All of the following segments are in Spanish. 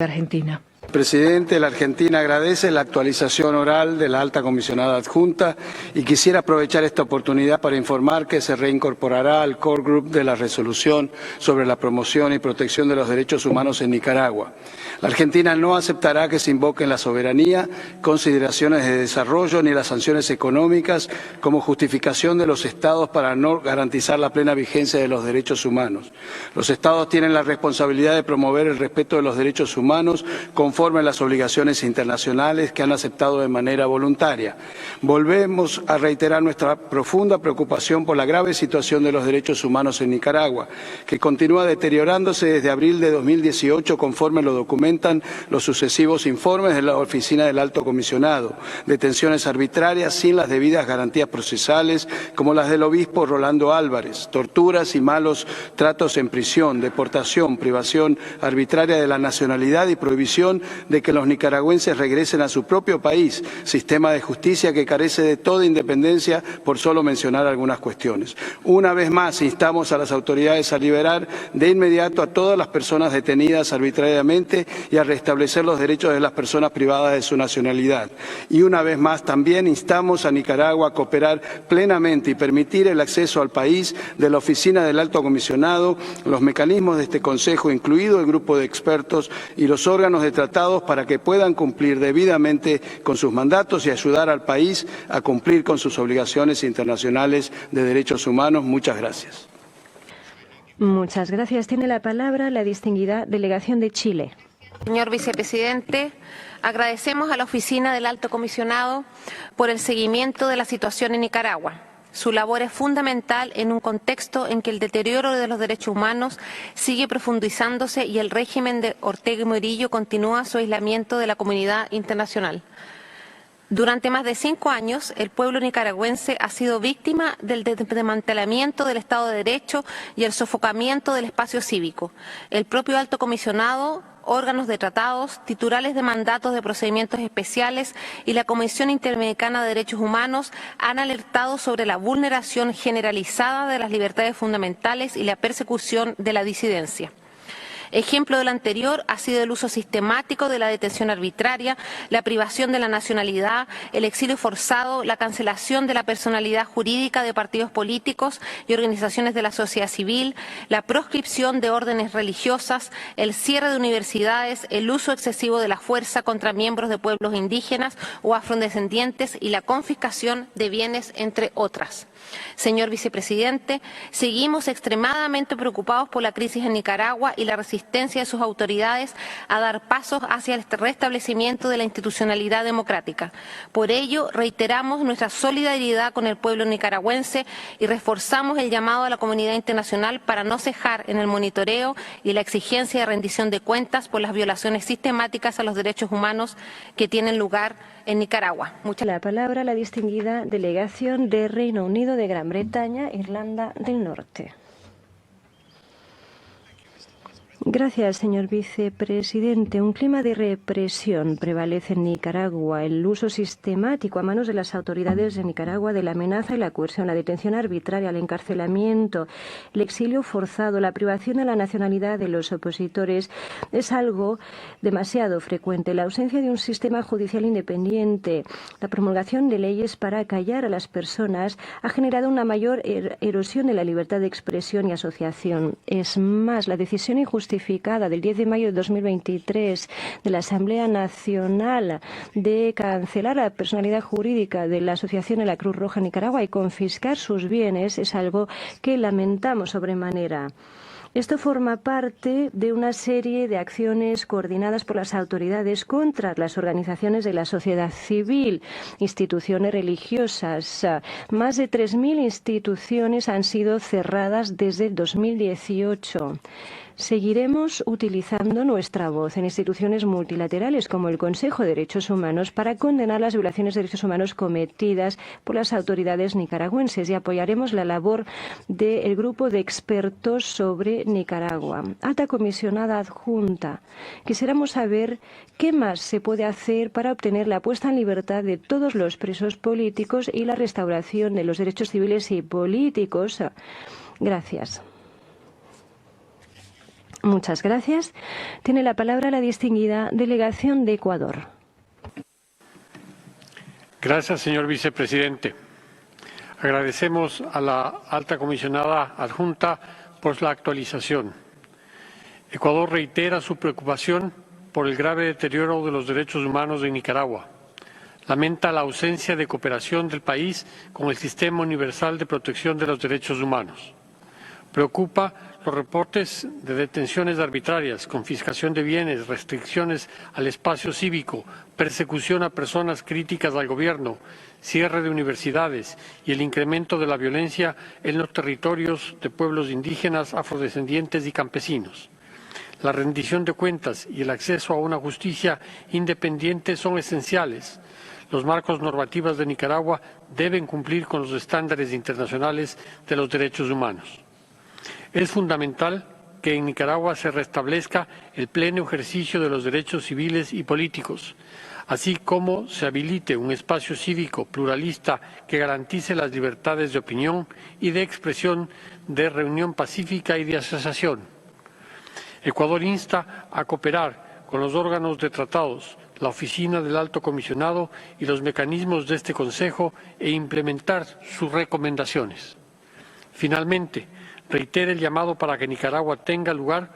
Argentina. Presidente, la Argentina agradece la actualización oral de la alta comisionada adjunta y quisiera aprovechar esta oportunidad para informar que se reincorporará al core group de la resolución sobre la promoción y protección de los derechos humanos en Nicaragua. La Argentina no aceptará que se invoquen la soberanía, consideraciones de desarrollo ni las sanciones económicas como justificación de los Estados para no garantizar la plena vigencia de los derechos humanos. Los Estados tienen la responsabilidad de promover el respeto de los derechos humanos conforme a las obligaciones internacionales que han aceptado de manera voluntaria. Volvemos a reiterar nuestra profunda preocupación por la grave situación de los derechos humanos en Nicaragua, que continúa deteriorándose desde abril de 2018 conforme lo documentan los sucesivos informes de la Oficina del Alto Comisionado. Detenciones arbitrarias sin las debidas garantías procesales, como las del obispo Rolando Álvarez, torturas y malos tratos en prisión, deportación, privación arbitraria de la nacionalidad y prohibición de que los nicaragüenses regresen a su propio país, sistema de justicia que carece de toda independencia, por solo mencionar algunas cuestiones. Una vez más, instamos a las autoridades a liberar de inmediato a todas las personas detenidas arbitrariamente y a restablecer los derechos de las personas privadas de su nacionalidad. Y una vez más, también instamos a Nicaragua a cooperar plenamente y permitir el acceso al país de la Oficina del Alto Comisionado, los mecanismos de este Consejo, incluido el grupo de expertos y los órganos de tratados para que puedan cumplir debidamente con sus mandatos y ayudar al país a cumplir con sus obligaciones internacionales de derechos humanos. Muchas gracias. Muchas gracias. Tiene la palabra la distinguida delegación de Chile. Señor vicepresidente, agradecemos a la Oficina del Alto Comisionado por el seguimiento de la situación en Nicaragua. Su labor es fundamental en un contexto en que el deterioro de los derechos humanos sigue profundizándose y el régimen de Ortega y Murillo continúa su aislamiento de la comunidad internacional. Durante más de 5 años, el pueblo nicaragüense ha sido víctima del desmantelamiento del Estado de Derecho y el sofocamiento del espacio cívico. El propio Alto Comisionado, órganos de tratados, titulares de mandatos de procedimientos especiales y la Comisión Interamericana de Derechos Humanos han alertado sobre la vulneración generalizada de las libertades fundamentales y la persecución de la disidencia. Ejemplo de lo anterior ha sido el uso sistemático de la detención arbitraria, la privación de la nacionalidad, el exilio forzado, la cancelación de la personalidad jurídica de partidos políticos y organizaciones de la sociedad civil, la proscripción de órdenes religiosas, el cierre de universidades, el uso excesivo de la fuerza contra miembros de pueblos indígenas o afrodescendientes y la confiscación de bienes, entre otras. Señor vicepresidente, seguimos extremadamente preocupados por la crisis en Nicaragua y la resistencia de sus autoridades a dar pasos hacia el restablecimiento de la institucionalidad democrática. Por ello, reiteramos nuestra solidaridad con el pueblo nicaragüense y reforzamos el llamado a la comunidad internacional para no cejar en el monitoreo y la exigencia de rendición de cuentas por las violaciones sistemáticas a los derechos humanos que tienen lugar en Nicaragua. La palabra la distinguida delegación de Reino Unido, de Gran Bretaña, Irlanda del Norte. Gracias, señor vicepresidente. Un clima de represión prevalece en Nicaragua. El uso sistemático a manos de las autoridades de Nicaragua de la amenaza y la coerción, la detención arbitraria, el encarcelamiento, el exilio forzado, la privación de la nacionalidad de los opositores es algo demasiado frecuente. La ausencia de un sistema judicial independiente, la promulgación de leyes para acallar a las personas ha generado una mayor erosión de la libertad de expresión y asociación. Es más, la decisión injustificada del 10 de mayo de 2023 de la Asamblea Nacional de cancelar la personalidad jurídica de la Asociación de la Cruz Roja Nicaragua y confiscar sus bienes es algo que lamentamos sobremanera. Esto forma parte de una serie de acciones coordinadas por las autoridades contra las organizaciones de la sociedad civil, instituciones religiosas. Más de 3.000 instituciones han sido cerradas desde 2018. Seguiremos utilizando nuestra voz en instituciones multilaterales como el Consejo de Derechos Humanos para condenar las violaciones de derechos humanos cometidas por las autoridades nicaragüenses y apoyaremos la labor del grupo de expertos sobre Nicaragua. Alta comisionada adjunta, quisiéramos saber qué más se puede hacer para obtener la puesta en libertad de todos los presos políticos y la restauración de los derechos civiles y políticos. Gracias. Muchas gracias. Tiene la palabra la distinguida delegación de Ecuador. Gracias, señor vicepresidente. Agradecemos a la alta comisionada adjunta por la actualización. Ecuador reitera su preocupación por el grave deterioro de los derechos humanos en Nicaragua. Lamenta la ausencia de cooperación del país con el Sistema Universal de Protección de los Derechos Humanos. Preocupa los reportes de detenciones arbitrarias, confiscación de bienes, restricciones al espacio cívico, persecución a personas críticas al gobierno, cierre de universidades y el incremento de la violencia en los territorios de pueblos indígenas, afrodescendientes y campesinos. La rendición de cuentas y el acceso a una justicia independiente son esenciales. Los marcos normativos de Nicaragua deben cumplir con los estándares internacionales de los derechos humanos. Es fundamental que en Nicaragua se restablezca el pleno ejercicio de los derechos civiles y políticos, así como se habilite un espacio cívico pluralista que garantice las libertades de opinión y de expresión, de reunión pacífica y de asociación. Ecuador insta a cooperar con los órganos de tratados, la Oficina del Alto Comisionado y los mecanismos de este Consejo e implementar sus recomendaciones. Finalmente, reitera el llamado para que Nicaragua tenga lugar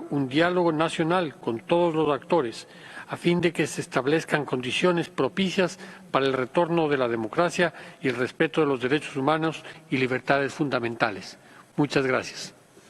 un diálogo nacional con todos los actores, a fin de que se establezcan condiciones propicias para el retorno de la democracia y el respeto de los derechos humanos y libertades fundamentales. Muchas gracias.